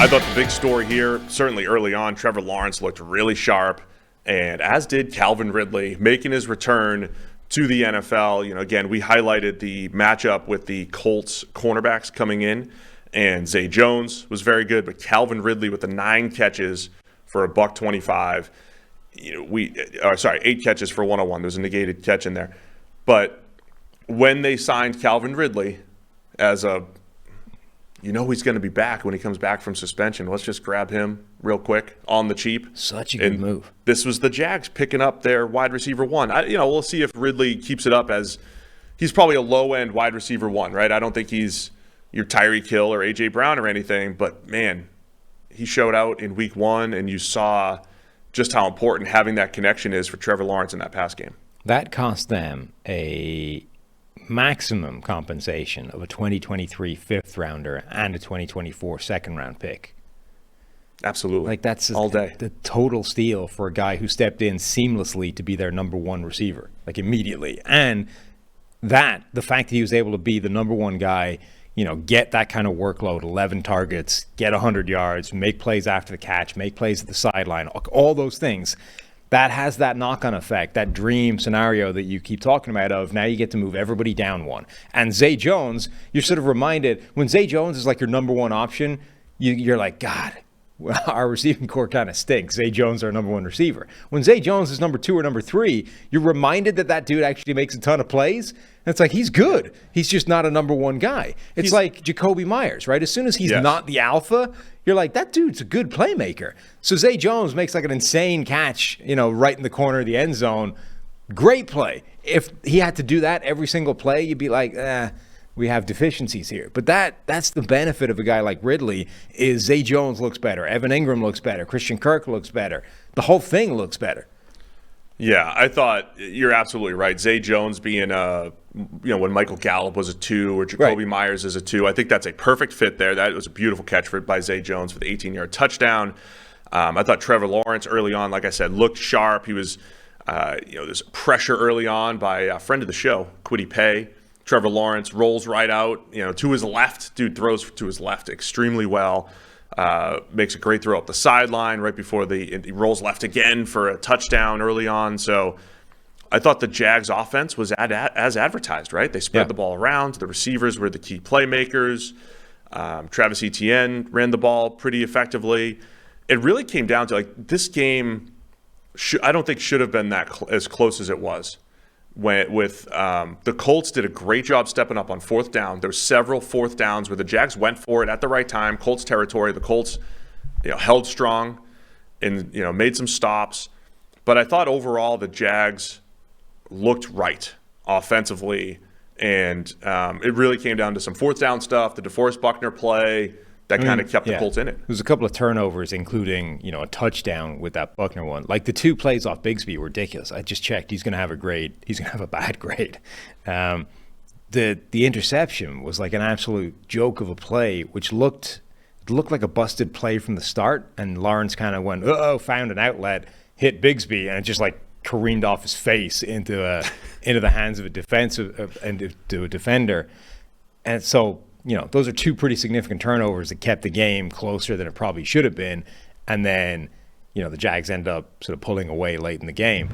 I thought the big story here, certainly early on, Trevor Lawrence looked really sharp, and as did Calvin Ridley, making his return to the NFL. You know, again, we highlighted the matchup with the Colts cornerbacks coming in, and Zay Jones was very good, but Calvin Ridley with the 9 catches for $125. You know, 8 catches for 101. There's a negated catch in there. But when they signed Calvin Ridley as he's going to be back when he comes back from suspension. Let's just grab him real quick on the cheap. Such a good move. This was the Jags picking up their wide receiver 1. We'll see if Ridley keeps it up, as he's probably a low-end wide receiver 1, right? I don't think he's your Tyreek Hill or A.J. Brown or anything, but, man, he showed out in week 1, and you saw just how important having that connection is for Trevor Lawrence in that pass game. That cost them a maximum compensation of a 2023 fifth rounder and a 2024 second round pick. Absolutely. Like that's all day. The total steal for a guy who stepped in seamlessly to be their number 1 receiver, like immediately. And the fact that he was able to be the number 1 guy, get that kind of workload, 11 targets, get 100 yards, make plays after the catch, make plays at the sideline, all those things. That has that knock-on effect, that dream scenario that you keep talking about of now you get to move everybody down 1. And Zay Jones, you're sort of reminded, when Zay Jones is like your number 1 option, you're like, God, our receiving core kind of stinks. Zay Jones, our number 1 receiver. When Zay Jones is number 2 or number 3, you're reminded that dude actually makes a ton of plays. And it's like, he's good. He's just not a number 1 guy. It's like Jacoby Myers, right? As soon as he's not the alpha, you're like, that dude's a good playmaker. So Zay Jones makes like an insane catch, right in the corner of the end zone. Great play. If he had to do that every single play, you'd be like, we have deficiencies here. But that's the benefit of a guy like Ridley is Zay Jones looks better. Evan Ingram looks better. Christian Kirk looks better. The whole thing looks better. Yeah, I thought you're absolutely right. Zay Jones being when Michael Gallup was a 2 or Jacoby Myers is a 2, I think that's a perfect fit there. That was a beautiful catch by Zay Jones for the 18-yard touchdown. I thought Trevor Lawrence early on, like I said, looked sharp. He was, there's pressure early on by a friend of the show, Kwity Paye. Trevor Lawrence rolls right out, to his left. Dude throws to his left extremely well. Makes a great throw up the sideline right before he rolls left again for a touchdown early on. So I thought the Jags offense was as advertised, right? They spread the ball around. The receivers were the key playmakers. Travis Etienne ran the ball pretty effectively. It really came down to this game I don't think should have been as close as it was. The Colts did a great job stepping up on 4th down. There were several 4th downs where the Jags went for it at the right time. Colts territory. The Colts, held strong and made some stops. But I thought overall the Jags looked right offensively, and it really came down to some 4th down stuff. The DeForest Buckner play that kind of kept the Colts in it. There was a couple of turnovers, including a touchdown with that Buckner one. Like the 2 plays off Bigsby were ridiculous. I just checked. He's going to have a grade. He's going to have a bad grade. The interception was like an absolute joke of a play, which looked like a busted play from the start. And Lawrence kind of went, found an outlet, hit Bigsby, and it just careened off his face into the hands of a defender. And so, those are 2 pretty significant turnovers that kept the game closer than it probably should have been. And then, the Jags end up sort of pulling away late in the game.